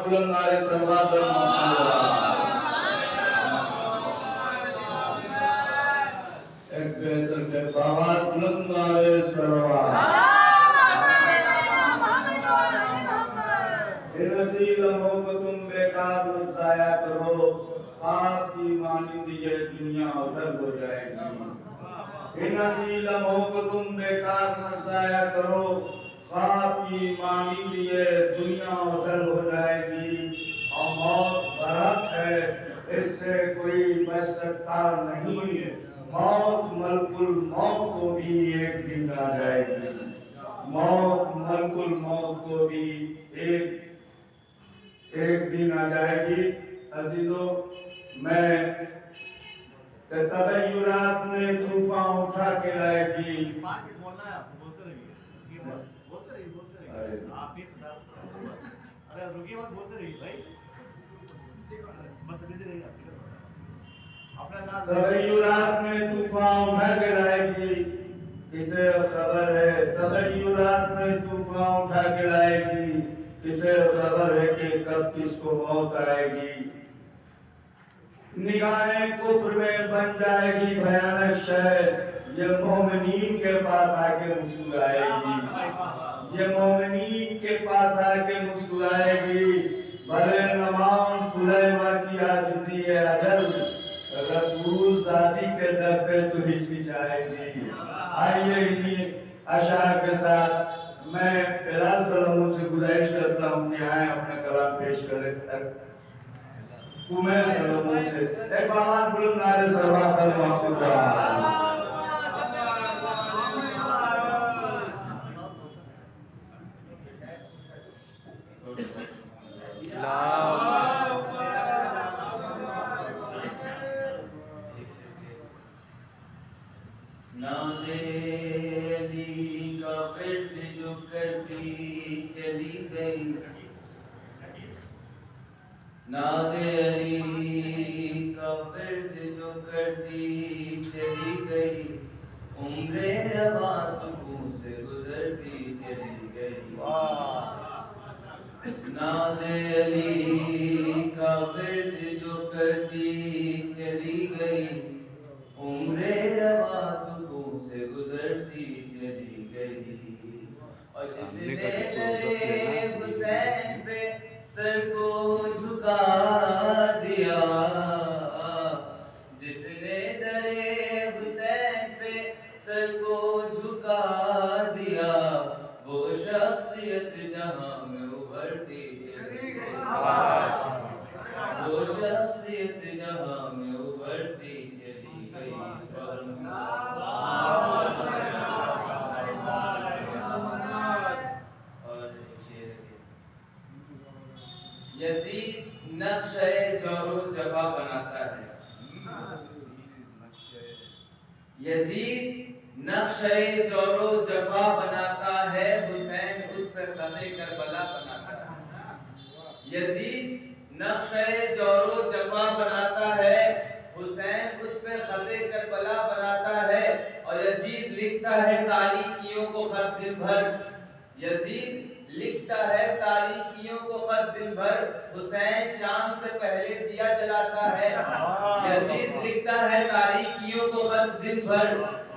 بلند نعرے صلوات اور ایک بہتر کے بہت بلند نعرے صلوات ان اسی لمحوں کو تم بیکار نہ ضائع کرو، خواب کی مانند یہ دنیا ادھر ہو جائے گی۔ ان اسی لمحوں کو تم بیکار نہ ضائع کرو، خواب کی مانند یہ دنیا ادھر ہو جائے گی۔ اور موت برحق ہے، اس سے کوئی بچ سکتا نہیں، موت ملک الموت کو بھی ایک دن آ جائے گی، موت ملک الموت کو بھی ایک دن آ جائے گی۔ عزیزو، میں تغیرات میں طوفان اٹھا کے لائے گی۔ بولنا ہے آپ بولتے رہیے، بولتے رہیے آپ ہی خدا ارے رکیے مت، بولتے رہیے بھائی، بدتمیزی رہی اپنا نام۔ تغیرات میں طوفان اٹھا کے لائے گی، کسے خبر ہے؟ تغیرات میں طوفان اٹھا کے لائے گی، کسے خبر ہے کہ کب کس کو موت آئے گی؟ نگاہیں کفر میں بن جائے گی بھیانک شہر، یہ مومنین کے پاس آ کے مسکرائے گی، یہ مومنین کے پاس آ کے مسکرائے گی۔ بھلے نماؤں سلیمہ کی عاجزی اجل، رسول ذاتی کے در پہ تو ہچکچائے گی۔ آئیے انہی اشعار کے ساتھ میں بلال سلموں سے گزارش کرتا ہوں کہ آئیں اپنا کلام پیش کریں۔ عمیر سلموں سے ایک بار بلند نعرے صلوات اور محمد نادیلی کا ورد جو کرتی چلی گئی، نادیلی کا ورد جو کرتی چلی گئی، عمر رواں سکون سے گزرتی چلی گئی۔ نادیلی کا ورد جو کرتی چلی گئی، عمر رواں سکون سے گزرتی چلی گئی۔ اور جس نے درے حسین پہ سر کو جھکا دیا، جس نے درے حسین پہ سر کو جھکا دیا، وہ شخصیت جہاں میں ابھرتی چلی گئی، وہ شخصیت جہاں میں ابھرتی چلی گئی۔ یزید نقشہ جور و جفا بناتا ہے، یزید نقشہ جور و جفا بناتا ہے، حسین اس پر خط کربلا بناتا ہے۔ یزید نقشہ جور و جفا بناتا ہے، حسین اس پر خط کربلا بناتا ہے۔ اور یزید لکھتا ہے تاریکیوں کو خط دن بھر، یزید لکھتا ہے تاریکیوں کو خط دن بھر، حسین شام سے پہلے دیا جلاتا ہے۔ یزید لکھتا ہے تاریکیوں کو خط دن بھر،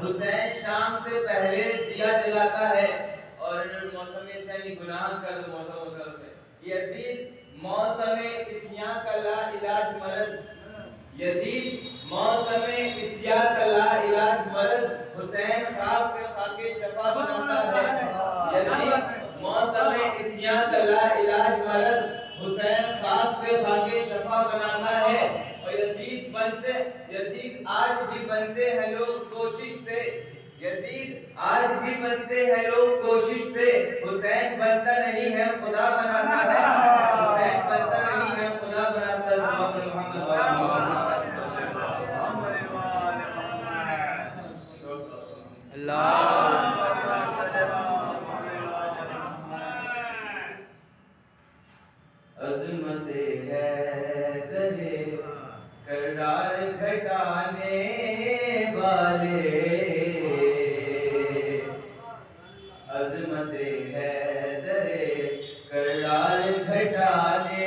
حسین شام سے پہلے دیا جلاتا ہے۔ اور موسم سینی گناہ کا جو موسم ہوتا ہے اس میں یزید موسم عصیاں کا لا علاج مرض، یزید موسم عصیاں کا لا علاج مرض، حسین خاک سے خاک شفا بناتا ہے۔ یزید موسم عصیاں کا لا علاج مرض، حسین خاک سے خاک شفا بناتا ہے۔ اور یزید آج بھی بنتے ہیں لوگ کوشش سے، یزید آج بھی بنتے ہیں لوگ کوشش سے، حسین بنتا نہیں ہے خدا بناتا ہے، حسین بنتا نہیں ہے خدا بناتا ہے۔ عظمت حیدر کردار گھٹانے والے، عظمت حیدر کردار گھٹانے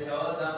14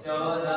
14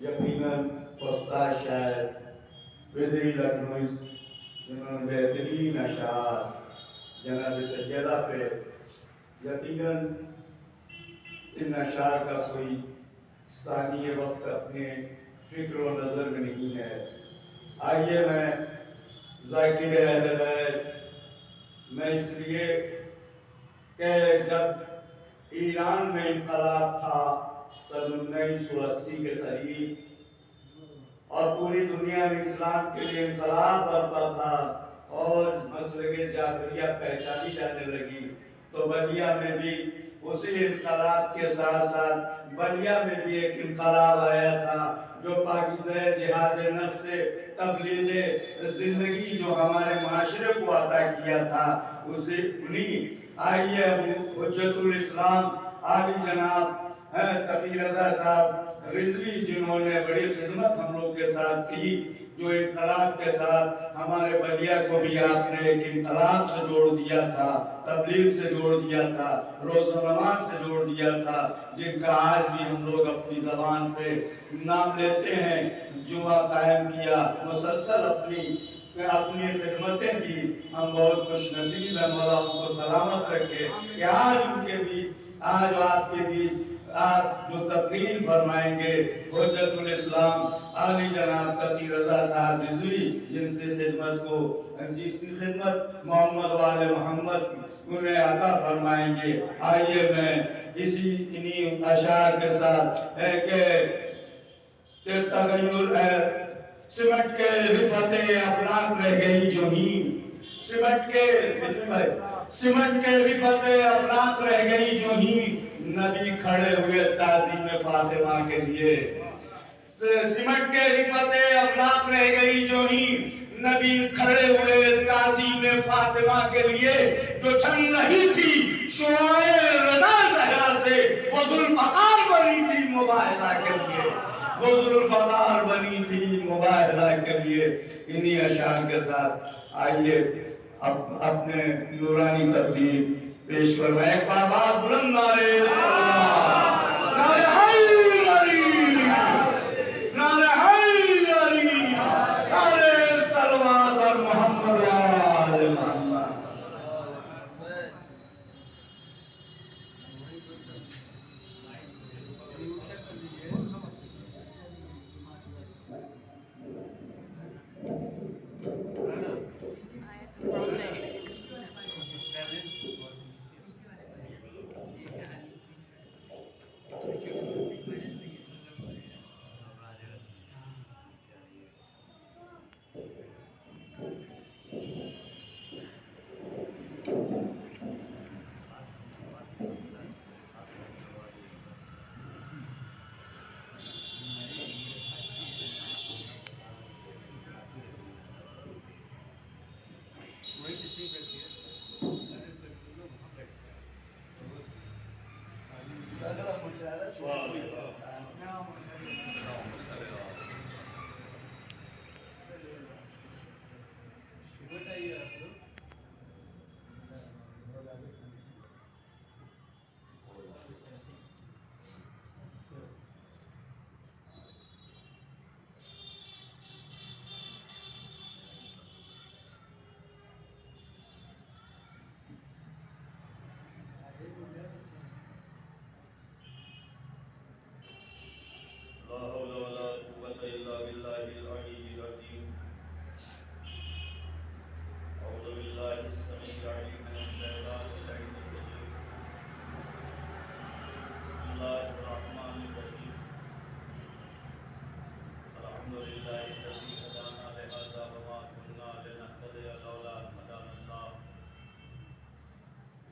یقیناً استاد شاعر وزیر لکھنؤ جنہوں نے بہترین اشعار جناب سیدہ پہ یقیناً ان اشعار کا کوئی ثانی وقت اپنے فکر و نظر میں نہیں ہے. آئیے میں ذاکر اہل بیت میں اس لیے کہ جب ایران میں انقلاب تھا سن 1980 کے قریب اور پوری دنیا میں اسلام کے لیے انقلاب برپا تھا اور مسلک جعفریہ پہچانی جانے لگی تو بلیا میں بھی اسی انقلاب کے ساتھ ساتھ بلیا میں بھی ایک انقلاب آیا تھا جو پاکیزہ جہاد نفس سے تبلیغ زندگی جو ہمارے معاشرے کو عطا کیا تھا اسے انہیں آئیے حجت الاسلام عالی جناب تقی رضا صاحب رضوی جنہوں نے بڑی خدمت ہم لوگ کے ساتھ کی جو انقلاب کے ساتھ ہمارے بلیا کو بھی آپ نے ایک انقلاب سے جوڑ دیا تھا تبلیغ سے جوڑ دیا تھا روزہ نماز سے جوڑ دیا تھا جن کا آج بھی ہم لوگ اپنی زبان پہ نام لیتے ہیں. جمعہ قائم کیا مسلسل اپنی خدمتیں کی. ہم بہت خوش نصیب ہیں مولا ان کو سلامت رکھے کہ آج ان کے بیچ آج آپ کے بیچ آپ جو تقریر فرمائیں گے حجت الاسلام عالی جناب تقی رضا صاحب رضوی جن کی خدمت محمد وآل محمد انہیں عطا فرمائیں گے. آئیے میں انہی اشعار کے ساتھ ہے کہ تغیر ہے سمٹ کے رفت افلاک رہ گئی جو ہی سمٹ کے رفت افلاک رہ گئی جو ہی نبی کھڑے ہوئے تعظیم فاطمہ کے لیے. سمٹ کے رفت افلاک رہ گئی جو ہی نبی کھڑے ہوئے تعظیم فاطمہ کے لیے جو چھن رہی تھی شعاع رضا زہرا سے وہ ذوالفقار بنی تھی مباہلہ کے لیے وہ ذوالفقار بنی تھی مباہلہ کے لیے. انہی اشعار کے ساتھ آئیے اپنے نورانی تقدیر پیش کروائیں. ایک بار بات بلند نعرے نعرہ حیدر علی نعرہ حیدر علی نعرہ صلوات اور محمد وآل محمد.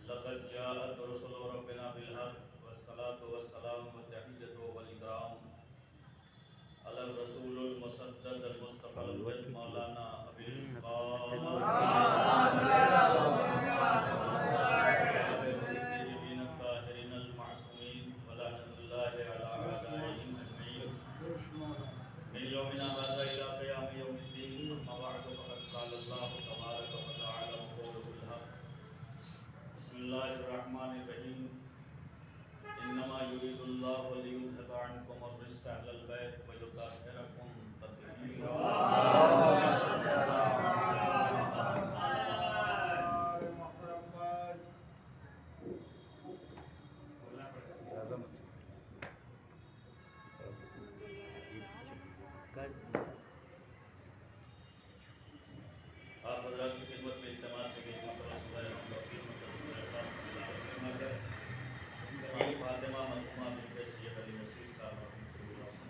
لقد جاءت رسل ربنا بالحق والصلاة والسلام والتحية والإكرام على الرسول المسدد المصطفى الجد مولانا أبي القاسم الطيبين الطاهرين المعصومين ولعنة الله على أعدائهم أجمعين من يومنا هذا إلى قيام يوم الدين. أما بعد فقد قال الله تبارك وتعالى وقوله الحق. بسم الله الرحمن آپ حضرات کی خدمت میں التماس ہے کہ ایک مرتبہ سورہ رحمت اور پھر مرتبہ سورہ اخلاص کی تلاوت ہے۔ یہ فاطمہ مرحومہ بنت سید علی نصیر صاحب رحمۃ اللہ علیہ۔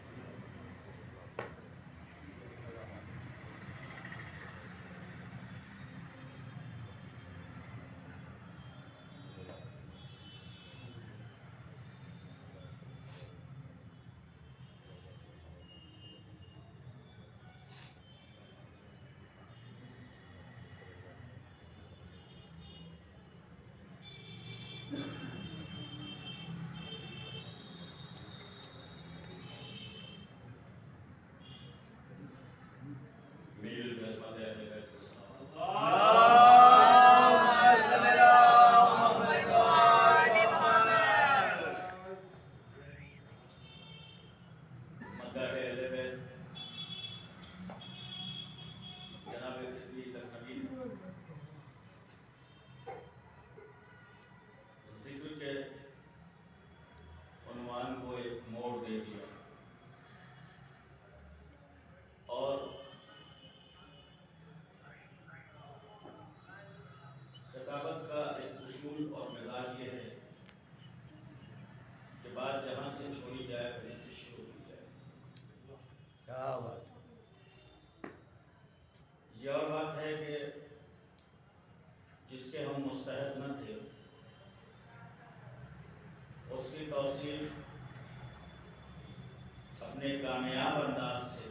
میل خدمت اہل بیت کو سلام۔ مداح اہل بیت جناب فطری تقنبی ذکر کے عنوان کو ایک موڑ دے دیا اور خطابت کا ایک اصول اور مزاج یہ ہے کہ بات جہاں سے چھوڑی جائے وہیں سے شروع کی جائے۔ کیا بات یہ اور بات ہے کہ جس کے ہم مستحق نہ تھے اس کی توصیف اپنے کامیاب انداز سے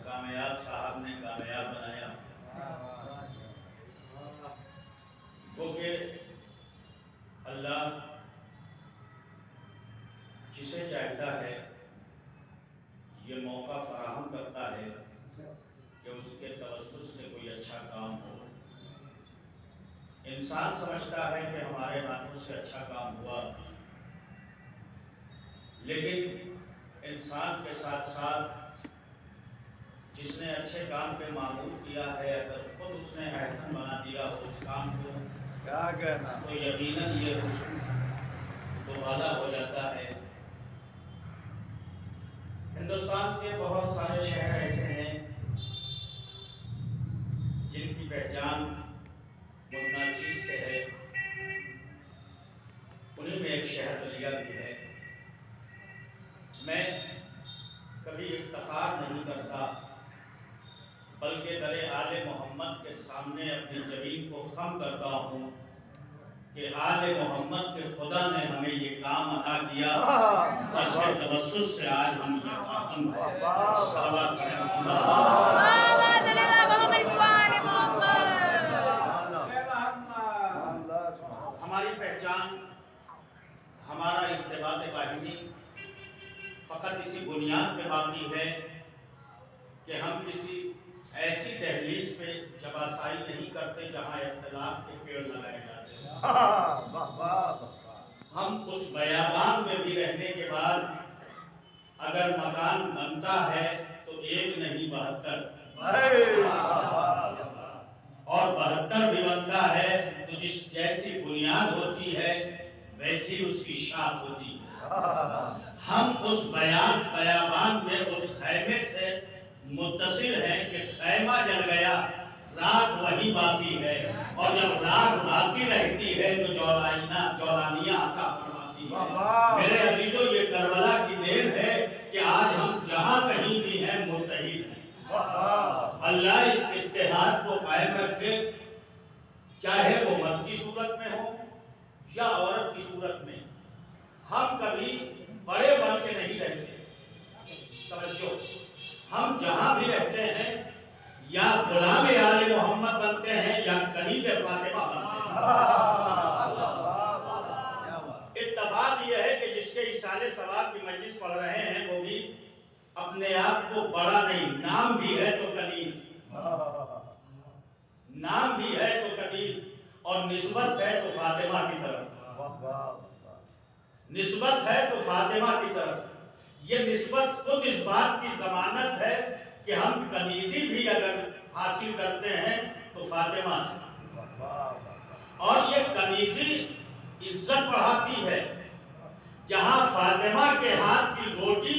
کامیاب صاحب نے کامیاب بنایا، وہ کہ اللہ جسے چاہتا ہے یہ موقع فراہم کرتا ہے کہ اس کے توسط سے کوئی اچھا کام ہو۔ انسان سمجھتا ہے کہ ہمارے ہاتھوں سے اچھا کام ہوا، لیکن انسان کے ساتھ ساتھ جس نے اچھے کام پہ معمول کیا ہے اگر خود اس نے احسن بنا دیا ہو اس کام کو کیا کہنا تو یقیناً یہ دوبالا ہو جاتا ہے۔ ہندوستان کے بہت سارے شہر ایسے ہیں جن کی پہچان مدنہ چیز سے ہے، انہیں میں ایک شہر بلیا بھی ہے۔ میں کبھی افتخار نہیں کرتا بلکہ در آل محمد کے سامنے اپنی زمین کو خم کرتا ہوں کہ آل محمد کے خدا نے ہمیں یہ کام عطا کیا جس کے توسط سے آج ہم یہ کام صلوات پڑھیں۔ ہماری پہچان، ہمارا ارتباط باہمی فقط اسی بنیاد پہ باقی ہے کہ ہم کسی ایسی دہلیز پہ جباسائی نہیں کرتے جہاں اختلاف کے پیڑ لگائے جاتے ہیں۔ ہم اس بیابان میں بھی رہنے کے بعد اگر مکان بنتا ہے تو ایک نہیں 72 اور 72 بھی بنتا ہے تو جس جیسی بنیاد ہوتی ہے ویسی اس کی شاخ ہوتی ہے۔ ہم اس بیابان میں اس خیمے سے متصل ہیں کہ خیمہ جل گیا، راکھ وہی باقی ہے، اور جب راکھ باقی رہتی ہے تو جولانیاں عطا فرماتی ہے۔ میرے عزیزو، یہ کربلا کی دین ہے کہ آج ہم جہاں کہیں بھی ہیں متحد ہیں۔ اللہ اس اتحاد کو قائم رکھے، چاہے وہ مرد کی صورت میں ہو یا عورت کی صورت میں۔ ہم کبھی بڑے بن کے نہیں رہتے، توجہ، ہم جہاں بھی رہتے ہیں یا غلام آل محمد بنتے ہیں یا کنیز فاطمہ بنتے ہیں۔ اتفاق یہ ہے کہ جس کے اصالے ثواب کی مجلس پڑھ رہے ہیں وہ بھی اپنے آپ کو بڑا نہیں، نام بھی ہے تو کنیز، نام بھی ہے تو کنیز، اور نسبت ہے تو فاطمہ کی طرف، نسبت ہے تو فاطمہ کی طرف۔ یہ نسبت خود اس بات کی ضمانت ہے کہ ہم کنیزی بھی اگر حاصل کرتے ہیں تو فاطمہ سے، اور یہ کنیزی عزت بڑھاتی ہے۔ جہاں فاطمہ کے ہاتھ کی روٹی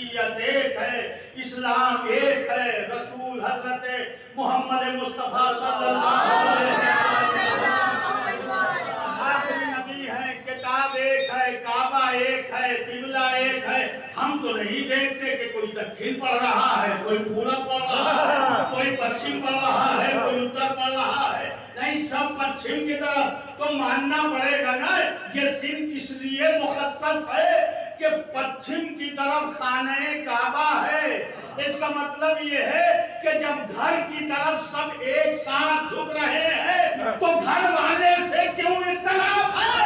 شریعت ایک ہے، اسلام ایک ہے، رسول حضرت محمد مصطفیٰ صلی اللہ علیہ وسلم آخری نبی ہے، کتاب ایک ہے، کعبہ ایک ہے، قبلہ ایک ہے۔ ہم تو نہیں دیکھتے کہ کوئی دکھن پڑھ رہا ہے، کوئی پورب پڑھ رہا ہے، کوئی پچھم پڑھ رہا ہے، کوئی اتر پڑھ رہا ہے، نہیں سب پچھم کی طرف۔ تو ماننا پڑے گا نا یہ سمت اس لیے مخصص ہے کہ پچھم کی طرف خانہ کعبہ ہے۔ اس کا مطلب یہ ہے کہ جب گھر کی طرف سب ایک ساتھ جھک رہے ہیں تو گھر والے سے کیوں اختلاف ہے؟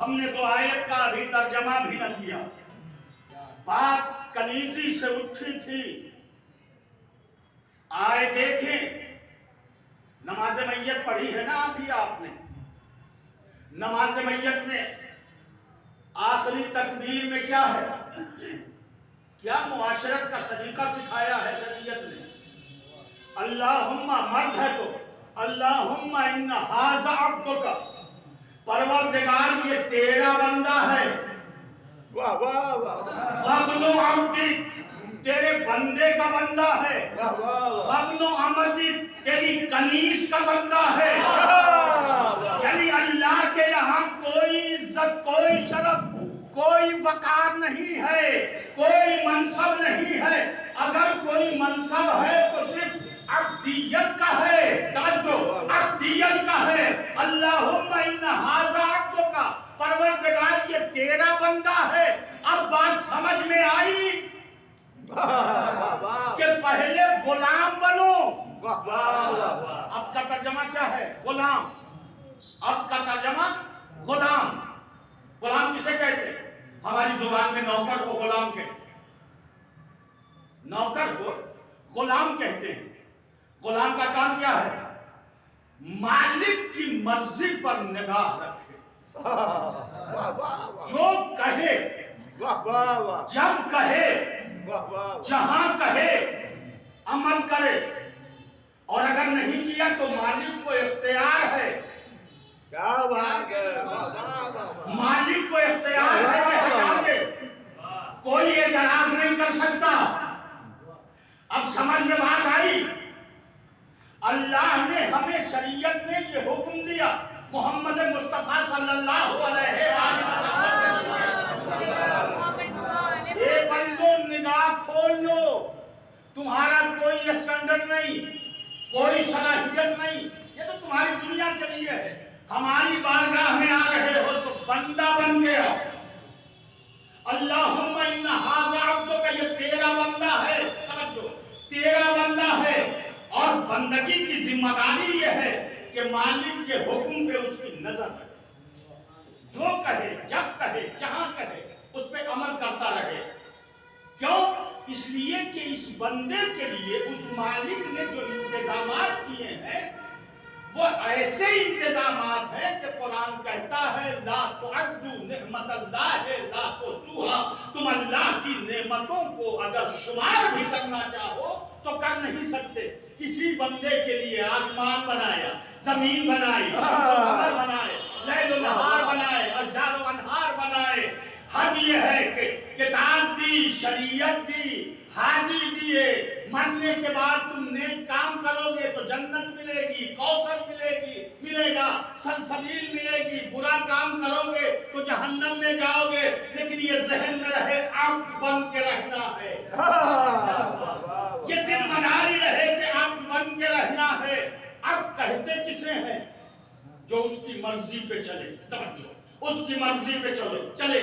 ہم نے تو آیت کا ابھی ترجمہ بھی نہ کیا، بات کنیزی سے اٹھی تھی۔ آئے دیکھیں، نماز میت پڑھی ہے نا ابھی آپ نے، نماز میت میں آخری تکبیر میں کیا ہے؟ کیا معاشرت کا سلیقہ سکھایا ہے شریعت نے؟ اللہم، مرد ہے تو اللہم ان ھذا عبدک، پروردگار یہ تیرا بندہ ہے، واہ واہ واہ، فابن عبدک، تیرے بندے کا بندہ ہے، فابن امتک، تیری کنیز کا بندہ ہے۔ یعنی اللہ کے یہاں کوئی عزت، کوئی شرف، کوئی وقار نہیں ہے، کوئی منصب نہیں ہے۔ اگر کوئی منصب ہے تو صرف عبدیت کا ہے، توجہ، عبدیت کا ہے۔ اللہم ان ھذا عبدک، پروردگار یہ تیرا بندہ ہے۔ اب بات سمجھ میں آئی کہ پہلے غلام بنو۔ اب کا ترجمہ کیا ہے؟ غلام۔ اب کا ترجمہ غلام۔ غلام کسے کہتے ہیں؟ ہماری زبان میں نوکر کو غلام کہتے ہیں، نوکر کو غلام کہتے ہیں۔ غلام کا کام کیا ہے؟ مالک کی مرضی پر نگاہ رکھے، جو کہے، جب کہے، جہاں کہے عمل کرے، اور اگر نہیں کیا تو مالک کو اختیار ہے، کیا بات ہے، مالک کو اختیار ہے کہ ہٹا دے، کوئی اعتراض نہیں کر سکتا۔ اب سمجھ میں بات آئی؟ اللہ نے ہمیں شریعت میں یہ حکم دیا، محمد مصطفیٰ صلی اللہ علیہ وسلم، اے بندو نگاہ کھول لو، تمہارا کوئی اسٹینڈرڈ نہیں، کوئی صلاحیت نہیں، یہ تو تمہاری دنیا کے لیے ہے۔ ہماری بارگاہ میں آ رہے ہو تو بندہ بن گیا۔ اللہم ان ھذا عبدک، یہ تیرا بندہ ہے، توجہ، تیرا بندہ ہے، اور بندگی کی ذمہ داری یہ ہے کہ مالک کے حکم پہ اس کی نظر رکھے، جو کہے، جب کہے، جہاں کہے اس پہ عمل کرتا رہے۔ کیوں؟ اس لیے کہ اس بندے کے لیے اس مالک نے جو انتظامات کیے ہیں وہ ایسے انتظامات ہیں کہ قرآن کہتا ہے لا تعدوا نعمت اللہ لا تحصوها، تم اللہ کی نعمتوں کو اگر شمار بھی کرنا چاہو تو کر نہیں سکتے۔ اسی بندے کے لیے آسمان بنایا، زمین بنائی، شمس و قمر بنائے، لیل و نہار بنائے، اشجار و انہار بنائے۔ حد یہ ہے کہ کتاب دی، شریعت دی، ہادی دیے، ماننے کے بعد تم نیک کام کرو گے تو جنت ملے گی، کوثر ملے گا، سلسبیل ملے گی، برا کام کرو گے تو جہنم میں جاؤ گے۔ لیکن یہ ذہن میں رہے عبد بن کے رہنا ہے، یہ ذمہ داری رہے کہ عبد بن کے رہنا ہے۔ عبد کہتے کسے ہیں؟ جو اس کی مرضی پہ چلے، توجہ، اس کی مرضی پہ چلے۔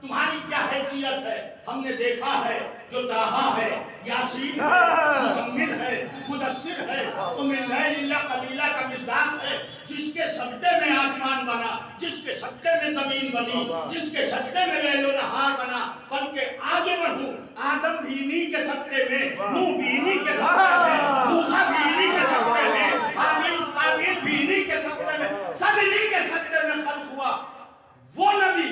تمہاری کیا حیثیت ہے؟ ہم نے دیکھا ہے جو طٰہٰ ہے، یاسین ہے، مزمل ہے، مدثر ہے، قم اللیل الا قلیلا کا مصداق ہے، جس کے صدقے میں آسمان بنا، جس کے صدقے میں زمین بنی، جس کے صدقے میں لیل و نہار بنا۔ بلکہ آگے بڑھوں، آدم بھی انہی کے صدقے میں، نوح بھی انہی کے صدقے میں، موسیٰ بھی انہی کے صدقے میں، حابیل قابیل بھی انہی کے صدقے میں، سب انہی کے صدقے میں خلق ہوا۔ وہ نبی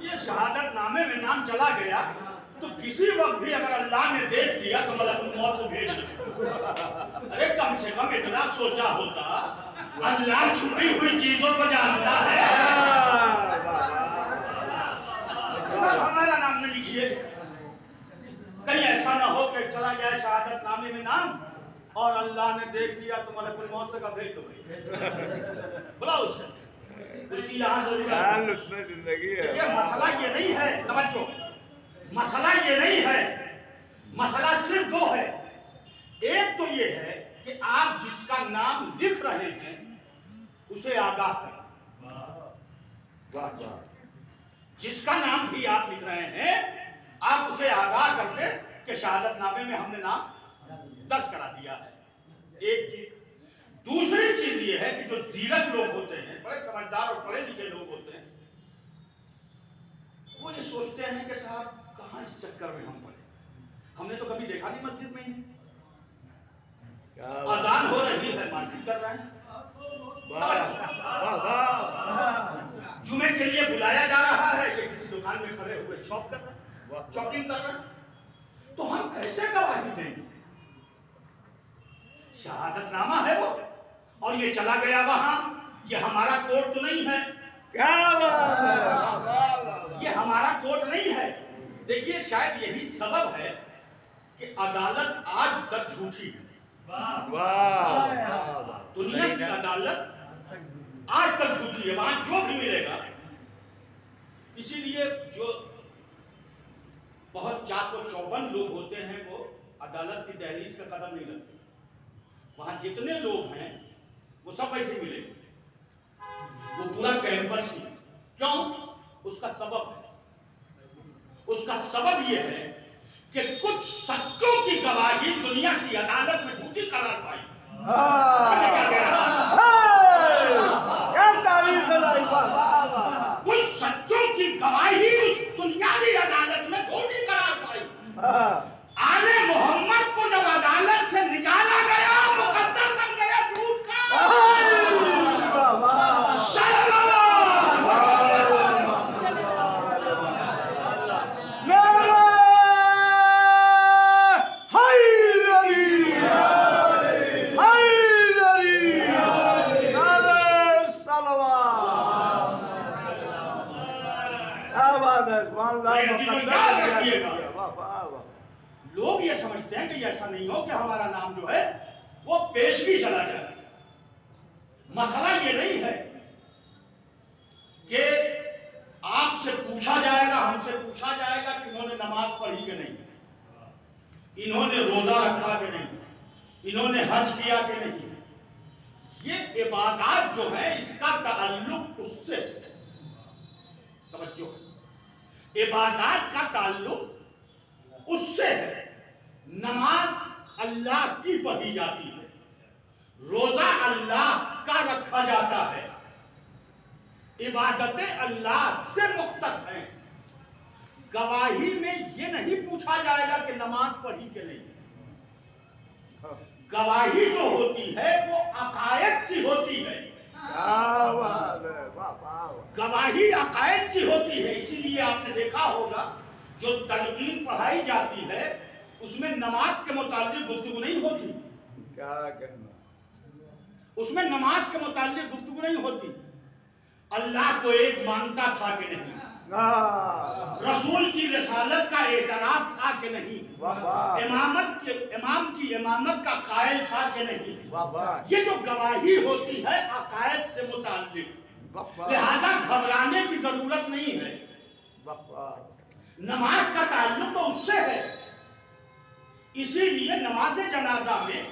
یہ شہادت نامے میں نام چلا گیا تو کسی وقت بھی اگر اللہ نے دیکھ لیا تو ملک الموت کو بھیج دیا۔ ارے کم سے کم اتنا سوچا ہوتا، اللہ چھپی ہوئی چیزوں کو جانتا ہے۔ صاحب ہمارا نام نہ لکھیے، کہیں ایسا نہ ہو کہ چلا جائے شہادت نامے میں نام اور اللہ نے دیکھ لیا تو ملک الموت سے کہا بھیج دو بھائی، بلاؤ اسے، اس کی یہاں ضرورت ہے۔ دیکھیے مسئلہ یہ نہیں ہے، توجہ، مسئلہ یہ نہیں ہے، مسئلہ صرف دو ہے۔ ایک تو یہ ہے کہ آپ جس کا نام لکھ رہے ہیں اسے آگاہ کریں، جس کا نام بھی آپ لکھ رہے ہیں آپ اسے آگاہ کر دیں کہ شہادت نامے میں ہم نے نام درج کرا دیا ہے، ایک چیز۔ دوسری چیز یہ ہے کہ جو زیرک لوگ ہوتے ہیں، بڑے سمجھدار اور پڑھے لکھے لوگ ہوتے ہیں، وہ یہ سوچتے ہیں کہ صاحب کہاں اس چکر میں ہم پڑے، ہم نے تو کبھی دیکھا نہیں مسجد میں ہی، اذان ہو رہی ہے مارکیٹ کر رہے ہیں، جمعے کے لیے بلایا جا رہا ہے کہ کسی دکان میں کھڑے ہوئے شاپ کر رہے ہیں، شاپنگ کر رہے ہیں، تو ہم کیسے گواہی دیں گے؟ شہادت نامہ ہے وہ، اور یہ چلا گیا وہاں، یہ ہمارا کوٹ تو نہیں ہے، یہ ہمارا کوٹ نہیں ہے۔ دیکھیے شاید یہی سبب ہے کہ عدالت آج تک جھوٹی ہے، دنیا کی عدالت آج تک جھوٹی ہے، وہاں جو بھی ملے گا۔ اسی لیے جو بہت چاق و چوبند لوگ ہوتے ہیں وہ عدالت کی دہلیز پہ قدم نہیں رکھتے، وہاں جتنے لوگ ہیں وہ سب ایسے ہی ملے گے، وہ پورا کیمپس ہی۔ کیوں؟ اس کا سبب ہے، اس کا سبب یہ ہے کہ کچھ سچوں کی گواہی دنیا کی عدالت میں جھوٹی قرار پائی۔ کچھ سچوں کی گواہی اس دنیاوی عدالت میں جھوٹی قرار پائی۔ آل محمد کو جب عدالت سے نکالا گیا مقدر بن گیا جھوٹ کا۔ لوگ یہ سمجھتے ہیں کہ ایسا نہیں ہو کہ ہمارا نام جو ہے وہ پیشگی چلا جائے۔ مسئلہ یہ نہیں ہے کہ آپ سے پوچھا جائے گا، ہم سے پوچھا جائے گا کہ انہوں نے نماز پڑھی کہ نہیں، انہوں نے روزہ رکھا کہ نہیں، انہوں نے حج کیا کہ نہیں۔ یہ عبادات جو ہے اس کا تعلق اس سے، توجہ، عبادات کا تعلق اس سے ہے۔ نماز اللہ کی پڑھی جاتی ہے، روزہ اللہ کا رکھا جاتا ہے، عبادتیں اللہ سے مختص ہیں۔ گواہی میں یہ نہیں پوچھا جائے گا کہ نماز پڑھی کہ نہیں، گواہی جو ہوتی ہے وہ عقائد کی ہوتی ہے، گواہی عقائد کی ہوتی ہے۔ اسی لیے آپ نے دیکھا ہوگا جو تلقین پڑھائی جاتی ہے اس میں نماز کے متعلق گفتگو نہیں ہوتی، کیا کہنا، اس میں نماز کے متعلق گفتگو نہیں ہوتی، اللہ کو ایک مانتا تھا کہ نہیں، رسول کی رسالت کا اعتراف تھا کہ نہیں، امام کی امامت کا قائل تھا کہ نہیں۔ یہ جو گواہی ہوتی ہے عقائد سے متعلق، لہذا گھبرانے کی ضرورت نہیں ہے۔ نماز کا تعلق تو اس سے ہے، اسی لیے نماز جنازہ میں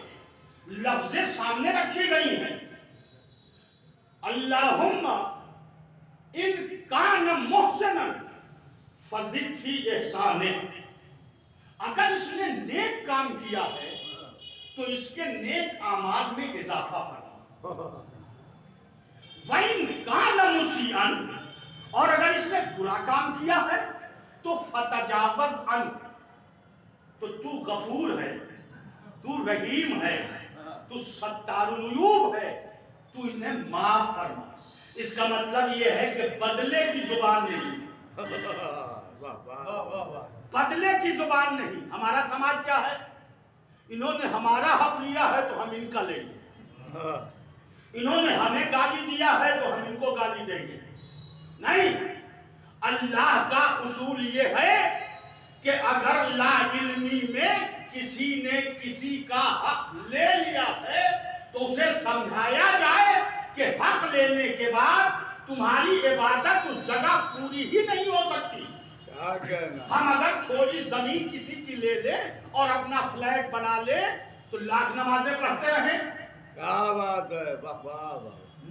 لفظیں سامنے رکھی گئی ہیں، اللہم ان کان محسنا فزد فی احسانہ، اگر اس نے نیک کام کیا ہے تو اس کے نیک اعمال میں اضافہ فرما، وَإِن كَانَ مُسِيئًا، اور اگر اس نے برا کام کیا ہے تو فَتَجَاوَزْ عَنْهُ، تو تو غفور ہے، تو رحیم ہے، تو ستار العیوب ہے، تو انہیں معاف فرما۔ اس کا مطلب یہ ہے کہ بدلے کی زبان نہیں، بدلے کی زبان نہیں. ہمارا سماج کیا ہے؟ انہوں نے ہمارا حق لیا ہے تو ہم ان کا لیں گے. انہوں نے ہمیں گالی دیا ہے تو ہم ان کو گالی دیں گے. نہیں، اللہ کا اصول یہ ہے کہ اگر لا علمی میں کسی نے کسی کا حق لے لیا ہے تو اسے سمجھایا جائے کہ حق لینے کے بعد تمہاری عبادت اس جگہ پوری ہی نہیں ہو سکتی. ہم اگر تھوڑی زمین کسی کی لے لیں اور اپنا فلیٹ بنا لیں تو لاکھ نمازیں پڑھتے رہیں. کیا بات ہے،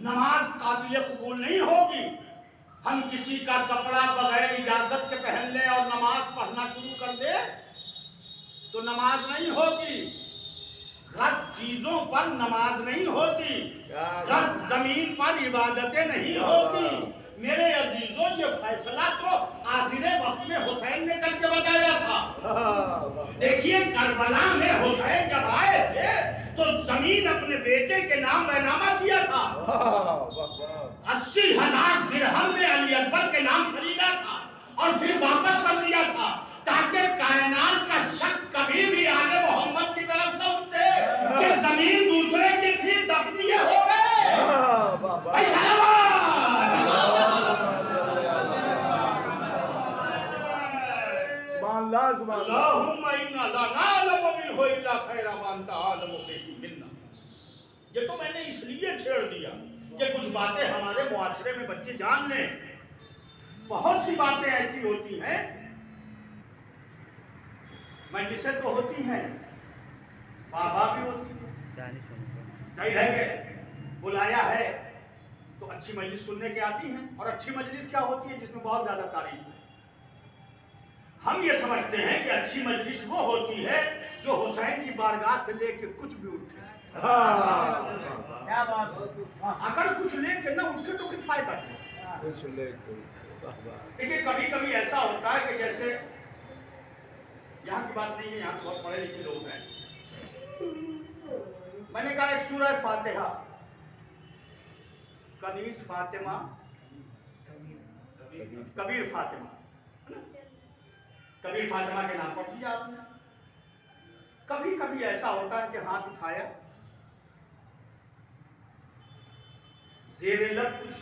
نماز قابل قبول نہیں ہوگی. ہم کسی کا کپڑا بغیر اجازت کے پہن لیں اور نماز پڑھنا شروع کر دیں تو نماز نہیں ہوگی. غصب چیزوں پر نماز نہیں ہوتی. غصب زمین پر عبادتیں نہیں ہوتی. میرے عزیزوں، یہ فیصلہ تو آخر وقت میں حسین نے کر کے بتایا تھا. دیکھیے کربلا میں حسین جب آئے تھے تو زمین اپنے بیٹے کے نام بینامہ کیا تھا. 80,000 درہم میں علی اکبر کے نام خریدا تھا اور پھر واپس کر دیا تھا تاکہ کائنات کا شک کبھی بھی آگے محمد کی طرف نہ اٹھے کہ زمین دوسرے کی تھی، دفن یہ ہو گئے. اللہم انا لا نعلم منہ الا خیرا وانت عالم بہ منا. یہ تو میں نے اس لیے چھیڑ دیا کہ کچھ باتیں ہمارے معاشرے میں بچے جان لیں. بہت سی باتیں ایسی ہوتی ہیں، مجلسیں تو ہوتی ہیں، بابا بھی ہوتی ہیں. ظاہر ہے کہ بلایا ہے تو اچھی مجلس سننے کے آتی ہیں. اور اچھی مجلس کیا ہوتی ہے؟ جس میں بہت زیادہ تعریف ہے. ہم یہ سمجھتے ہیں کہ اچھی مجلس وہ ہوتی ہے جو حسین کی بارگاہ سے لے کے کچھ بھی اٹھے. اگر کچھ لے کے نہ اٹھے تو پھر فائدہ نہیں. دیکھیے کبھی کبھی ایسا ہوتا ہے کہ جیسے یہاں کی بات نہیں ہے، یہاں بہت پڑھے لکھے لوگ ہیں. میں نے کہا ایک سورہ فاتحہ کنیز فاطمہ کبیر فاطمہ، کبیر فاطمہ کے نام پڑھ دیا آپ نے. کبھی کبھی ایسا ہوتا ہے کہ ہاتھ اٹھایا، زیر لب کچھ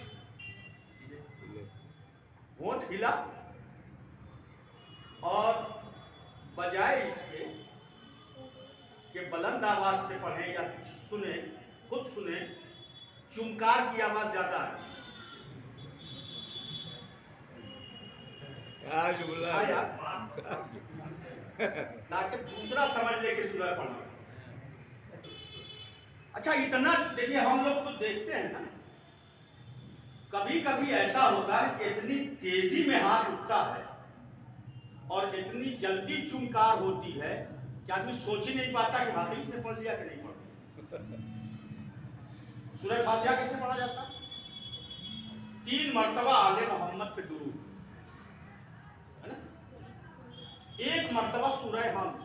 ہونٹ ہلا اور بجائے اس کے کہ بلند آواز سے پڑھیں یا کچھ سنیں، خود سنیں، چمکار کی آواز زیادہ آتی ہے تاکہ دوسرا سمجھ لے کہ سورہ پڑھ لے. اچھا اتنا دیکھیے ہم لوگ تو دیکھتے ہیں نا، کبھی کبھی ایسا ہوتا ہے کہ اتنی تیزی میں ہاتھ اٹھتا ہے اور اتنی جلدی چمکار ہوتی ہے کہ آدمی سوچ ہی نہیں پاتا کہ واقعی اس نے پڑھ لیا کہ نہیں پڑھ. سورہ فاتحہ کیسے پڑھا جاتا؟ 3 مرتبہ آل محمد پہ درود، ہے نا؟ 1 مرتبہ سورہ حمد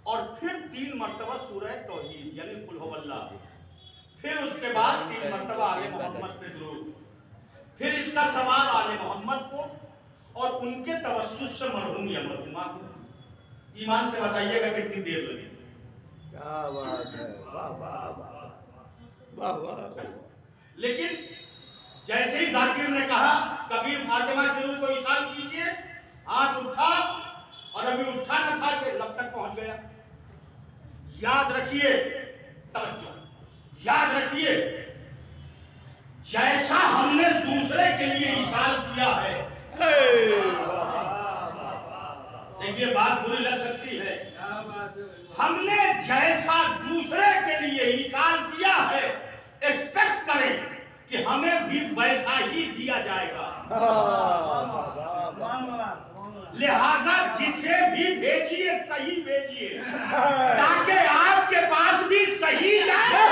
اور پھر 3 مرتبہ سورہ توحید یعنی قل هو اللہ. پھر اس کے بعد 3 مرتبہ آل محمد پہ درود. پھر اس کا ثواب آل محمد کو اور ان کے توسط سے مرحوم یا مرحومہ کو. ایمان سے بتائیے گا کتنی دیر لگے. کیا بات ہے، واہ واہ واہ واہ. لیکن جیسے ہی ذاکر نے کہا کبیر فاطمہ کی روح کو اشار کیجئے، ہاتھ اٹھا اور ابھی اٹھا نہ تھا کہ لب تک پہنچ گیا. یاد رکھیے، توجہ یاد رکھیے، جیسا ہم نے دوسرے کے لیے اشار کیا ہے، دیکھیے بات بری لگ سکتی ہے، ہم نے جیسا دوسرے کے لیے اشار کیا ہے ایکسپیکٹ کریں کہ ہمیں بھی ویسا ہی دیا جائے گا. لہذا جسے بھی بھیجیے صحیح بھیجیے تاکہ آپ کے پاس بھی صحیح جائے.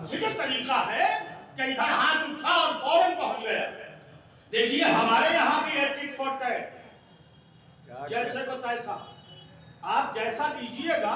یہ جو طریقہ ہے کہ ادھر ہاتھ اٹھا اور فوراً پہنچ گیا. دیکھیے ہمارے یہاں بھی ہے ٹٹ فار ٹیٹ، جیسے کو تیسا. آپ جیسا دیجیے گا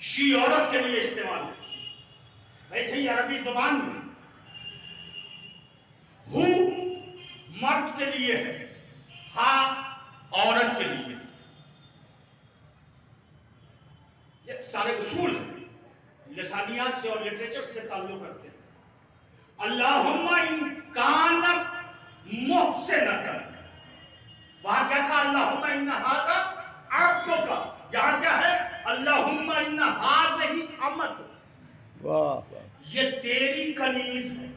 شی عورت کے لیے استعمال ہے، ویسے ہی عربی زبان میں ہو مرد کے لیے ہے، ہا عورت کے لیے۔ یہ سارے اصول ہیں، لسانیات سے اور لٹریچر سے تعلق رکھتے ہیں۔ اللہم ان کانت محسنۃ، وہاں کیا تھا؟ اللہم ان ھذا عبدک، یہاں کیا ہے؟ اللہم ان ھذہ امتک، یہ تیری کنیز ہے۔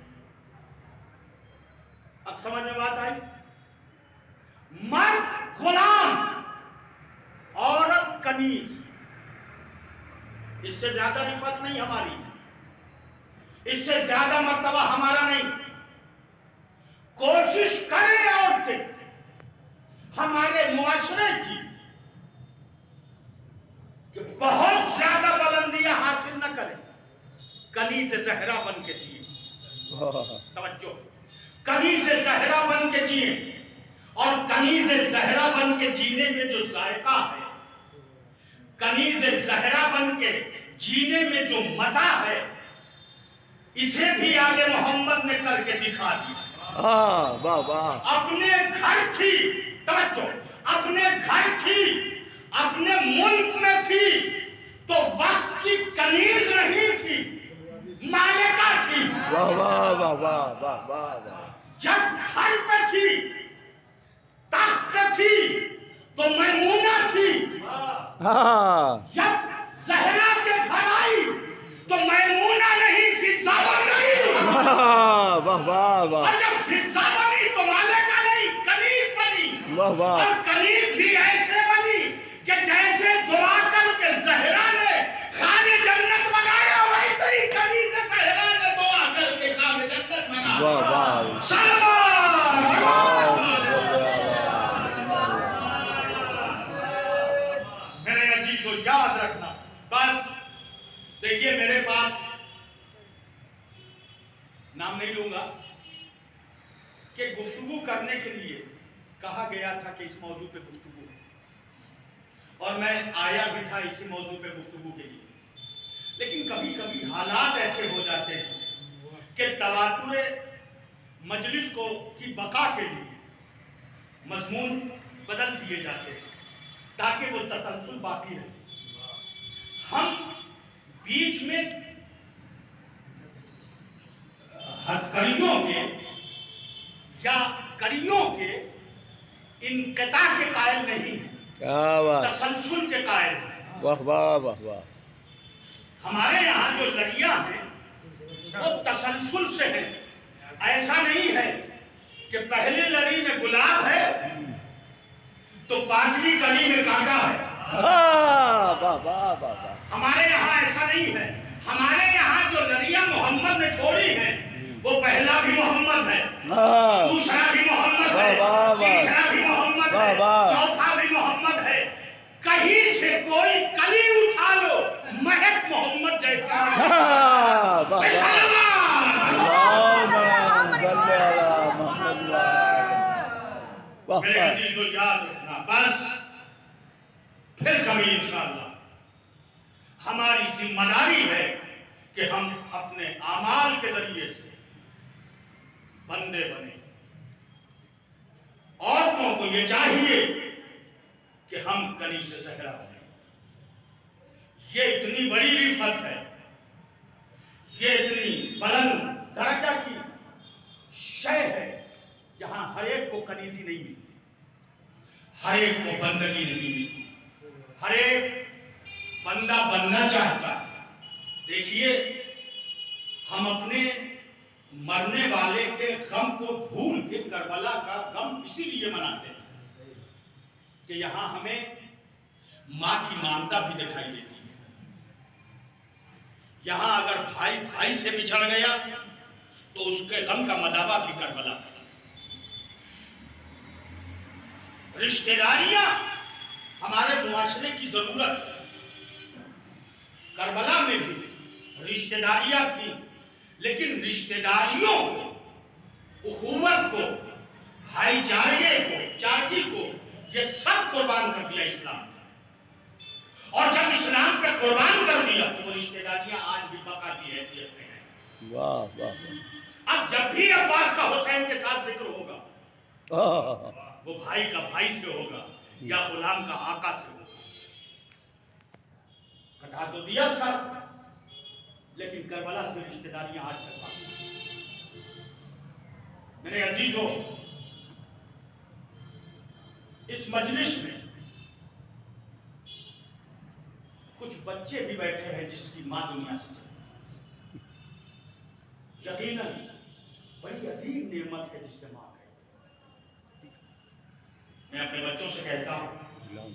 اب سمجھ میں بات آئی؟ مرد غلام، عورت کنیز، اس سے زیادہ رفعت نہیں ہماری، اس سے زیادہ مرتبہ ہمارا نہیں۔ کوشش کریں عورتیں ہمارے معاشرے کی کہ بہت زیادہ بلندیاں حاصل نہ کریں، کنیز زہرا بن کے جیئیں۔ توجہ، کنیز زہرا بن کے جیئیں، اور کنیز زہرا بن کے جینے میں جو ذائقہ ہے، کنیز زہرا بن کے جینے میں جو مزہ ہے، اسے بھی آل محمد نے کر کے دکھا دیا۔ اپنے گھر تھی، توجہ، اپنے گھر تھی، اپنے ملک میں تھی تو وقت کی کنیز نہیں تھی، مالکہ تھی۔ جب گھر پہ تھی، تخت پہ تھی تو میمونہ تھی، جب زہرا کے گھر آئی تو میمونہ نہیں، فضہ نہیں، اور جب فضہ بنی تو مالکہ نہیں، کنیز بنی، اور کنیز بھی ایسے بنی کہ جیسے دعا کر کے زہرا نے خان جنت بنایا، ویسے ہی کنیز زہرا نے دعا کر کے خان جنت بنایا۔ میرے عزیزو یاد رکھنا، بس دیکھیے میرے پاس نام نہیں لوں گا کہ گفتگو کرنے کے لیے کہا گیا تھا کہ اس موضوع پہ گفتگو ہے، اور میں آیا بھی تھا اسی موضوع پہ گفتگو کے لیے، لیکن کبھی کبھی حالات ایسے ہو جاتے ہیں کہ تواتر مجلس کی بقا کے لیے مضمون بدل دیے جاتے ہیں تاکہ وہ تسلسل باقی رہے۔ ہم بیچ میں ہتھکڑیوں کے یا کڑیوں کے انقطاع کے قائل نہیں ہیں، تسلسل کے قائل ہیں۔ ہمارے یہاں جو لڑیاں ہیں وہ تسلسل سے ہیں، ایسا نہیں ہے کہ پہلی لڑی میں گلاب ہے تو پانچویں کلی میں کانٹا ہے۔ ہمارے یہاں ایسا نہیں ہے، ہمارے یہاں جو لڑیاں محمد نے چھوڑی ہیں وہ پہلا بھی محمد ہے، دوسرا بھی محمد ہے، تیسرا بھی محمد ہے، چوتھا بھی محمد ہے۔ کہیں سے کوئی کلی اٹھا لو، مہک محمد جیسی میرے عزیزو یاد رکھنا، بس پھر کبھی انشاءاللہ ہماری ذمہ داری ہے کہ ہم اپنے اعمال کے ذریعے سے بندے بنیں۔ عورتوں کو یہ چاہیے کہ ہم کنیز زہرا بنیں۔ یہ اتنی بڑی رفعت ہے، یہ اتنی بلند درجہ کی شے ہے جہاں ہر ایک کو کنیزی نہیں ملتی، ہر ایک کو بندگی نہیں ملتی، ہر ایک بندہ بننا چاہتا ہے۔ دیکھیے ہم اپنے مرنے والے کے غم کو بھول کے کربلا کا غم اسی لیے مناتے ہیں کہ یہاں ہمیں ماں کی ممتا بھی دکھائی دیتی ہے۔ یہاں اگر بھائی بھائی سے بچھڑ گیا تو اس کے غم کا مداوع بھی کربلا ہے۔ رشتہ داریاں ہمارے معاشرے کی ضرورت ہے۔ کربلا میں بھی رشتہ داریاں تھیں، لیکن رشتہ داریوں کو، اخوت کو، بھائی چارگی کو، یہ سب قربان کر دیا اسلام نے۔ اور جب اسلام پہ قربان کر دیا تو وہ رشتہ داریاں آج بھی بقا کی حیثیت سے ہیں۔ واہ واہ اب جب بھی عباس کا حسین کے ساتھ ذکر ہوگا واہ وہ بھائی کا بھائی سے ہوگا یا غلام کا آقا سے ہوگا۔ کٹا تو دیا سر، لیکن کربلا سے رشتہ داریاں آج تک باقی ہیں۔ میرے عزیزوں، اس مجلس میں کچھ بچے بھی بیٹھے ہیں جس کی ماں دنیا سے چلی گئی۔ یقیناً بڑی عظیم نعمت ہے جسے ماں کہتے ہیں۔ میں اپنے بچوں سے کہتا ہوں،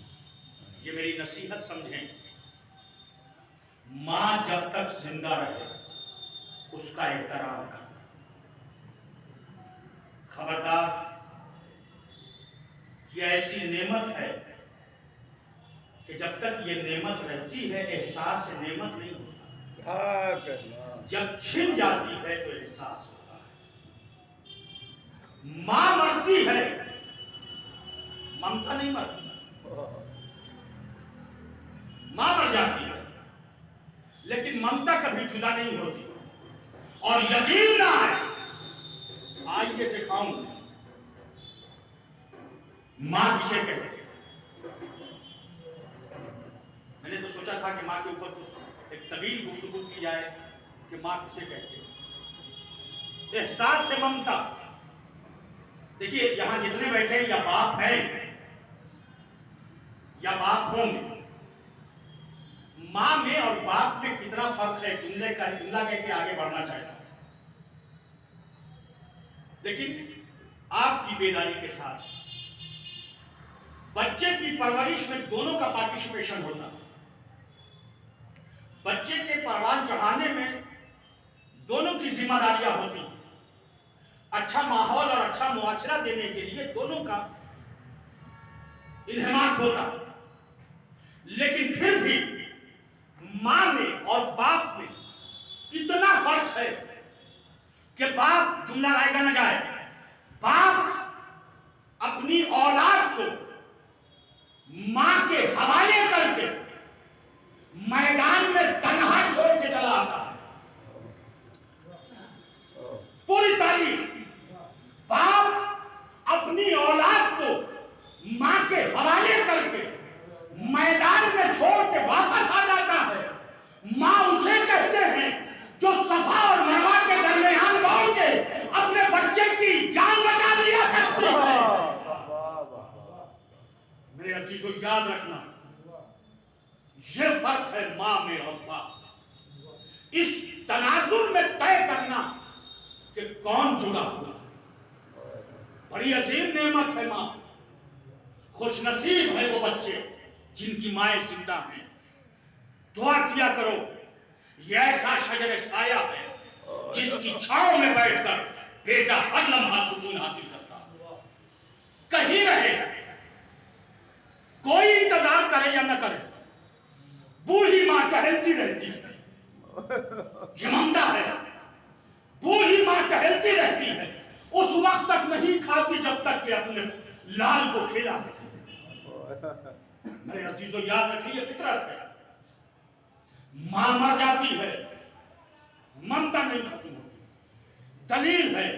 یہ میری نصیحت سمجھیں، ماں جب تک زندہ رہے اس کا احترام کرنا۔ خبردار، یہ ایسی نعمت ہے کہ جب تک یہ نعمت رہتی ہے احساس نعمت نہیں ہوتا، جب چھن جاتی ہے تو احساس ہوتا ہے۔ ماں مرتی ہے، ممتا نہیں مرتی۔ ماں مر جاتی ہے لیکن ممتا کبھی جدا نہیں ہوتی۔ اور یقین نہ ہے، آئیے دکھاؤں ماں کسے کہتے ہیں۔ میں نے تو سوچا تھا کہ ماں کے اوپر ایک طویل گفتگو کی جائے کہ ماں کسے کہتے ہیں۔ احساس سے ممتا، دیکھیے یہاں جتنے بیٹھے یا باپ ہیں یا باپ ہوں گے، ماں میں اور باپ میں کتنا فرق ہے جملہ کہہ کے آگے بڑھنا چاہتا ہوں۔ لیکن آپ کی بیداری کے ساتھ بچے کی پرورش میں دونوں کا پارٹیسپیشن ہوتا ہے۔ بچے کے پروان چڑھانے میں دونوں کی ذمہ داریاں ہوتی ہیں۔ اچھا ماحول اور اچھا معاشرہ دینے کے لیے دونوں کا انہماک ہوتا ہے۔ لیکن پھر بھی ماں میں اور باپ میں اتنا فرق ہے کہ باپ، جملہ رائے گا نہ جائے، باپ اپنی اولاد کو ماں کے حوالے کر کے میدان میں تنہا چھوڑ کے چلا آتا ہے۔ پوری تاریخ باپ اپنی اولاد کو ماں کے حوالے کر کے میدان میں چھوڑ کے واپس آ جاتا ہے۔ ماں اسے کہتے ہیں جو صفا اور مروہ کے درمیان دوڑ کے اپنے بچے کی جان بچا لیا کرتی ہے۔ میرے عزیزو یاد رکھنا، یہ فرق ہے ماں میں اور باپ۔ اس تناظر میں طے کرنا کہ کون جدا ہوا۔ بڑی عظیم نعمت ہے ماں، خوش نصیب ہے وہ بچے جن کی مائیں زندہ ہیں۔ دعا کیا کرو، یہ ایسا شجر سایہ ہے جس کی چھاؤں میں بیٹھ کر بیٹا ہر لمحہ سکون حاصل کرتا۔ کہیں رہے، کوئی انتظار کرے یا نہ کرے، بوڑھی ماں ٹہلتی رہتی ہے۔ یہ ممتا ہے، بوڑھی ماں ٹہلتی رہتی ہے، اس وقت تک نہیں کھاتی جب تک کہ اپنے لال کو کھلا سکے۔ میرے عزیزو یاد رکھیے، یہ فطرت ہے۔ ماں مر جاتی ہے، ممتا نہیں ختم ہوتی۔ دلیل ہے،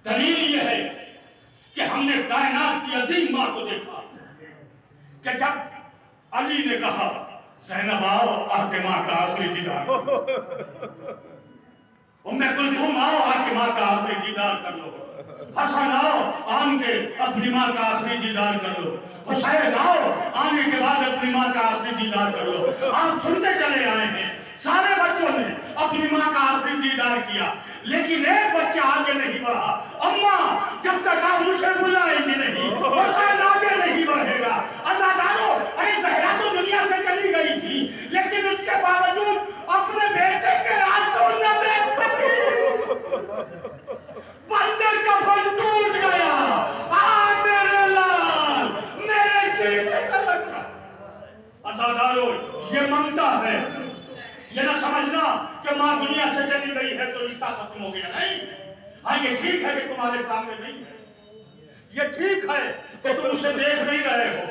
دلیل یہ ہے کہ ہم نے کائنات کی عظیم ماں کو دیکھا کہ جب علی نے کہا زینب آؤ آ کے ماں کا آخری دیدار کرو، ام کلثوم آؤ آ کے ماں کا آخری دیدار کر لو، حسن آؤ آن کے اپنی ماں کا آخری دیدار کر لو، حسین آؤ آنے کے بعد اپنی ماں کا آخری دیدار کر لو۔ آپ سنتے چلے آئے ہیں، سارے بچوں نے اپنی ماں کا آخری دیدار کیا، لیکن ایک بچہ آگے نہیں بڑھا۔ اماں جب تک آپ مجھے بلائیں گی نہیں، حسین آگے نہیں بڑھے گا۔ عزادارو، ارے زہرا تو دنیا سے چلی گئی تھی، لیکن اس کے باوجود اپنے بیٹے کے آنسو نہ دیکھ سکی۔ بندے کا پھل ٹوٹ گیا، آ میرے لال میرے سینے سے لگا۔ عزادارو، یہ ممتا ہے۔ یہ نہ سمجھنا کہ ماں دنیا سے چلی گئی ہے تو رشتہ ختم ہو گیا، نہیں۔ ہاں یہ ٹھیک ہے کہ تمہارے سامنے نہیں ہے، یہ ٹھیک ہے کہ تم اسے دیکھ نہیں رہے ہو،